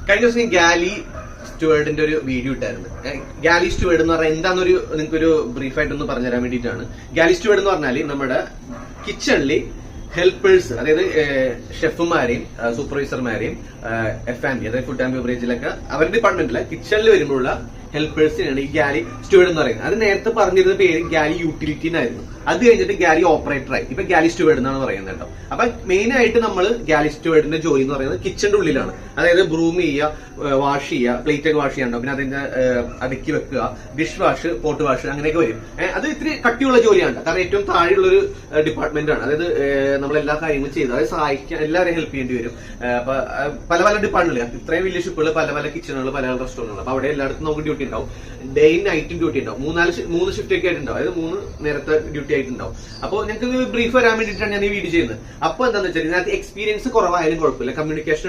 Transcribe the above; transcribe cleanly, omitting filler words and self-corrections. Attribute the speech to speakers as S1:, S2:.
S1: കഴിഞ്ഞ ദിവസം ഗാലി സ്റ്റുവേർഡിന്റെ ഒരു വീഡിയോ ഇട്ടായിരുന്നു. ഗാലി സ്റ്റുവേർഡ് എന്ന് പറഞ്ഞാൽ എന്താണെന്നൊരു നിങ്ങൾക്കൊരു ബ്രീഫായിട്ടൊന്ന് പറഞ്ഞുതരാൻ വേണ്ടിയിട്ടാണ്. ഗാലി സ്റ്റുവേർഡ് എന്ന് പറഞ്ഞാൽ നമ്മുടെ കിച്ചണില് ഹെൽപ്പേഴ്സ്, അതായത് ഷെഫുമാരെയും സൂപ്പർവൈസർമാരെയും F&B, അതായത് ഫുഡ് ആൻഡ് ബിവറേജിലൊക്കെ അവരുടെ ഡിപ്പാർട്ട്മെന്റിലെ കിച്ചണിൽ വരുമ്പോഴുള്ള ഹെൽപ്പേഴ്സിനാണ് ഈ ഗാലി സ്റ്റുവേർഡ് എന്ന് പറയുന്നത്. അത് നേരത്തെ പറഞ്ഞിരുന്ന പേര് ഗാലി യൂട്ടിലിറ്റി എന്നായിരുന്നു. അത് കഴിഞ്ഞിട്ട് ഗാലി ഓപ്പറേറ്ററായി ഇപ്പൊ ഗാലി സ്റ്റുവേർഡ് എന്നാണ് പറയുന്നത് കേട്ടോ. അപ്പൊ മെയിൻ ആയിട്ട് നമ്മൾ ഗാലി സ്റ്റുവേർഡിന്റെ ജോലി എന്ന് പറയുന്നത് കിച്ചണിന്റെ ഉള്ളിലാണ്. അതായത് ബ്രൂം ചെയ്യുക, വാഷ് ചെയ്യുക, പ്ലേറ്റ് ഒക്കെ വാഷ് ചെയ്യാണ്ടോ, പിന്നെ അതിന്റെ അടുക്കി വെക്കുക, ഡിഷ് വാഷ്, പോട്ട് വാഷ്, അങ്ങനെയൊക്കെ വരും. അത് ഇത്തിരി കട്ടിയുള്ള ജോലിയാണ്, കാരണം ഏറ്റവും താഴെയുള്ള ഒരു ഡിപ്പാർട്ട്മെന്റ് ആണ്. അതായത് നമ്മളെല്ലാ കാര്യങ്ങളും ചെയ്ത് അതായത് സഹായിക്കാൻ എല്ലാവരെയും ഹെൽപ്പ് ചെയ്യേണ്ടി വരും. അപ്പൊ പല പല ഡിപ്പാർട്ട്മെന്റിൽ ഇത്രയും വലിയ ഷിപ്പുകൾ, പല പല കിച്ചണുകൾ, പല പല റെസ്റ്റോറന്റുകൾ. അപ്പൊ അവിടെ എല്ലായിടത്തും നമുക്ക് ഡ്യൂട്ടി ഉണ്ടാവും. ഡേയും നൈറ്റും ഡ്യൂട്ടി ഉണ്ടാവും. മൂന്ന് ഷിഫ്റ്റ് ഒക്കെ ആയിട്ടുണ്ടാവും. അതായത് 3 നേരത്തെ ഡ്യൂട്ടി ആയിട്ടുണ്ടാവും. അപ്പോൾ ഞങ്ങൾക്ക് ബ്രീഫ് വരാൻ വേണ്ടിയിട്ടാണ് ഞാൻ ഈ വീഡിയോ ചെയ്യുന്നത്. അപ്പൊ എന്താണെന്ന് വെച്ചാൽ ഇതിനകത്ത് എക്സ്പീരിയൻസ് കുറവായാലും കുഴപ്പമില്ല, കമ്മ്യൂണിക്കേഷൻ